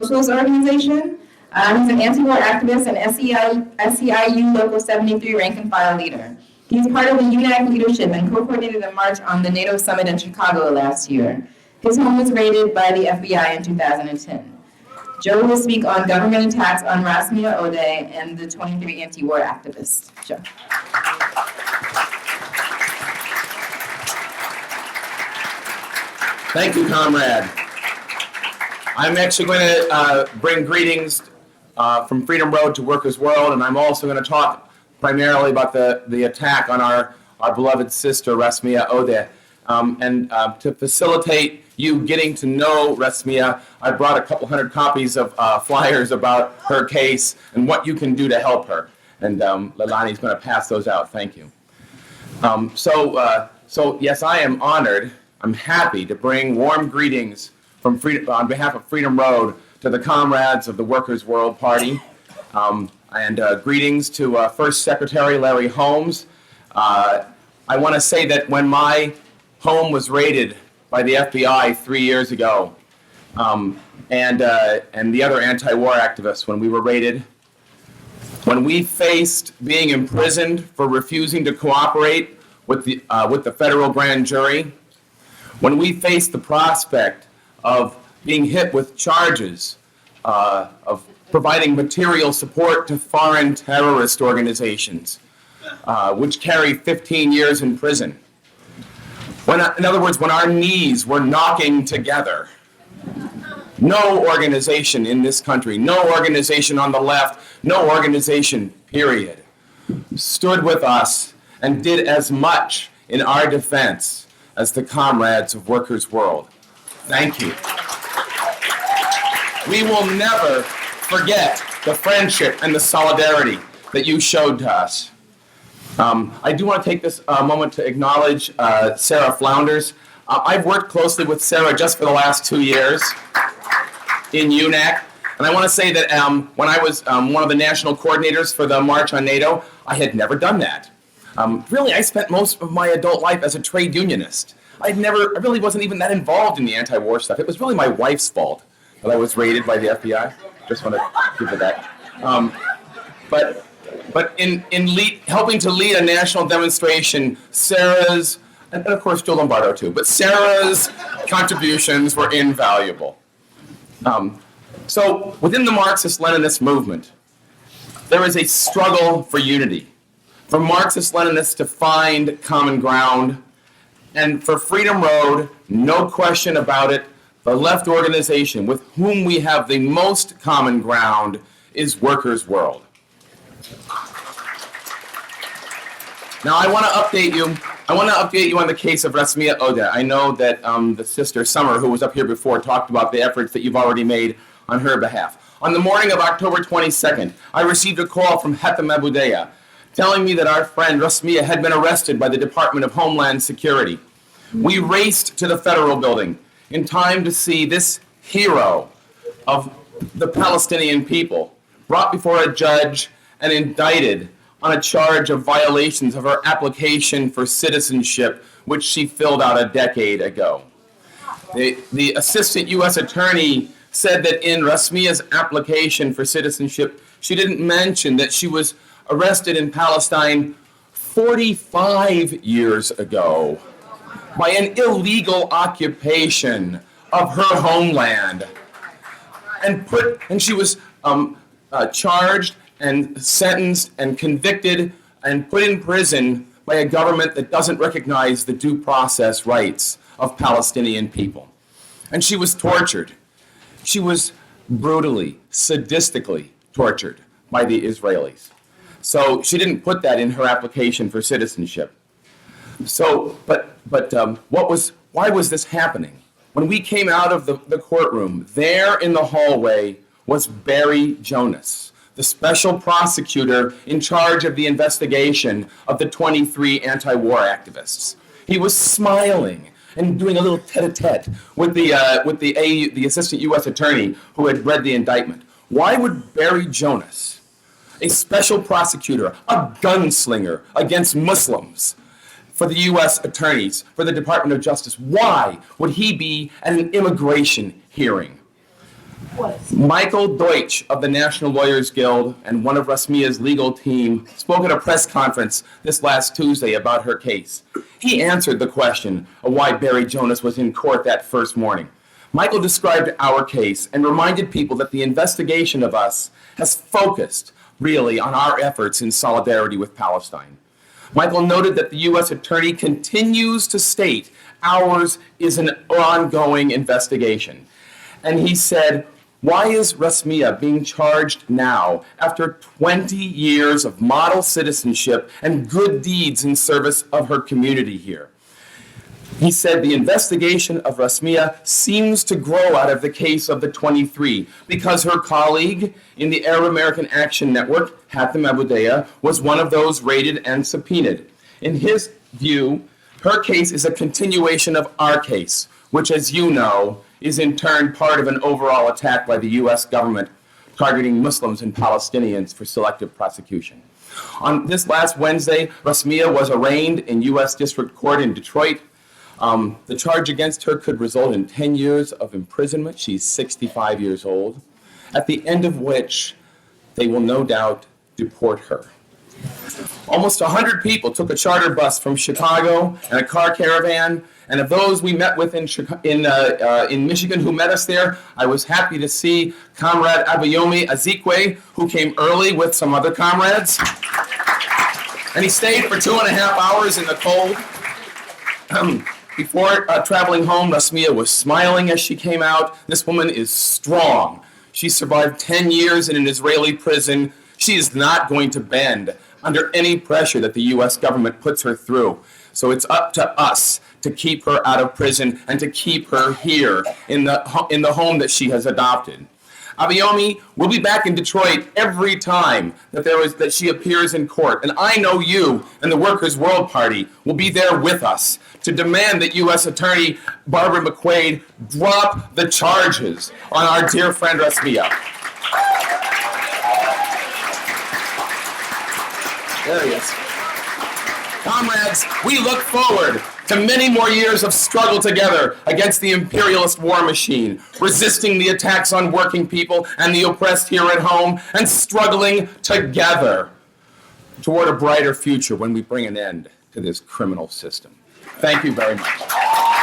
Socialist organization. He's an anti-war activist and SEIU Local 73 rank and file leader. He's part of the UNAC leadership and co-coordinated a march on the NATO summit in Chicago last year. His home was raided by the FBI in 2010. Joe will speak on government attacks on Rasmea, Odeh, and the 23 anti-war activists. Joe. Thank you, comrade. I'm actually going to bring greetings from Freedom Road to Workers' World, and I'm also going to talk primarily about the attack on our beloved sister, Rasmea Odeh. And to facilitate you getting to know Rasmea, I brought a couple hundred copies of flyers about her case and what you can do to help her. And Leilani's going to pass those out. Thank you. So yes, I am honored. I'm happy to bring warm greetings from on behalf of Freedom Road to the comrades of the Workers' World Party. And greetings to First Secretary Larry Holmes. I want to say that when my home was raided by the FBI 3 years ago, and the other anti-war activists, when we were raided, when we faced being imprisoned for refusing to cooperate with the federal grand jury, when we faced the prospect of being hit with charges of providing material support to foreign terrorist organizations, which carry 15 years in prison. In other words, when our knees were knocking together, no organization in this country, no organization on the left, no organization, period, stood with us and did as much in our defense as the comrades of Workers' World. Thank you. We will never forget the friendship and the solidarity that you showed to us. I do want to take this moment to acknowledge Sarah Flounders. I've worked closely with Sarah just for the last 2 years in UNAC. And I want to say that when I was one of the national coordinators for the March on NATO, I had never done that. Really, I spent most of my adult life as a trade unionist. I really wasn't even that involved in the anti-war stuff. It was really my wife's fault that I was raided by the FBI. Just want to give it that. But in helping to lead a national demonstration, Sarah's, and of course Joe Lombardo too, but Sarah's contributions were invaluable. So within the Marxist-Leninist movement, there is a struggle for unity, for Marxist-Leninists to find common ground, and for Freedom Road, no question about it, the left organization with whom we have the most common ground is Workers' World. Now I want to update you on the case of Rasmea Odeh. I know that the sister Summer, who was up here before, talked about the efforts that you've already made on her behalf. On the morning of October 22nd, I received a call from Hatem Aboudeya telling me that our friend Rasmea had been arrested by the Department of Homeland Security. We raced to the federal building in time to see this hero of the Palestinian people brought before a judge and indicted on a charge of violations of her application for citizenship, which she filled out a decade ago. The assistant U.S. attorney said that in Rasmea's application for citizenship, she didn't mention that she was arrested in Palestine 45 years ago by an illegal occupation of her homeland. And she was charged and sentenced and convicted and put in prison by a government that doesn't recognize the due process rights of Palestinian people. And she was tortured. She was brutally, sadistically tortured by the Israelis. So she didn't put that in her application for citizenship. So, why was this happening? When we came out of the courtroom, there in the hallway was Barry Jonas, the special prosecutor in charge of the investigation of the 23 anti-war activists. He was smiling and doing a little tete-a-tete with the assistant U.S. attorney who had read the indictment. Why would Barry Jonas, a special prosecutor, a gunslinger against Muslims, for the U.S. attorneys, for the Department of Justice, why would he be at an immigration hearing? Michael Deutsch of the National Lawyers Guild and one of Rasmea's legal team spoke at a press conference this last Tuesday about her case. He answered the question of why Barry Jonas was in court that first morning. Michael described our case and reminded people that the investigation of us has focused really on our efforts in solidarity with Palestine. Michael noted that the U.S. Attorney continues to state ours is an ongoing investigation. And he said, why is Rasmea being charged now after 20 years of model citizenship and good deeds in service of her community here? He said the investigation of Rasmea seems to grow out of the case of the 23 because her colleague in the Arab American Action Network, Hatem Aboudia, was one of those raided and subpoenaed. In his view, her case is a continuation of our case, which, as you know, is in turn part of an overall attack by the U.S. government targeting Muslims and Palestinians for selective prosecution. On this last Wednesday, Rasmea was arraigned in U.S. District Court in Detroit. The charge against her could result in 10 years of imprisonment. She's 65 years old, at the end of which they will no doubt deport her. Almost 100 people took a charter bus from Chicago and a car caravan, and of those we met with in Michigan who met us there, I was happy to see Comrade Abayomi Ezekwe, who came early with some other comrades, and he stayed for 2.5 hours in the cold. Before traveling home, Rasmea was smiling as she came out. This woman is strong. She survived 10 years in an Israeli prison. She is not going to bend under any pressure that the U.S. government puts her through. So it's up to us to keep her out of prison and to keep her here in the home that she has adopted. Abayomi will be back in Detroit every time that she appears in court. And I know you and the Workers' World Party will be there with us to demand that U.S. Attorney Barbara McQuade drop the charges on our dear friend Rasmea. There he is. Comrades, we look forward to many more years of struggle together against the imperialist war machine, resisting the attacks on working people and the oppressed here at home, and struggling together toward a brighter future when we bring an end to this criminal system. Thank you very much.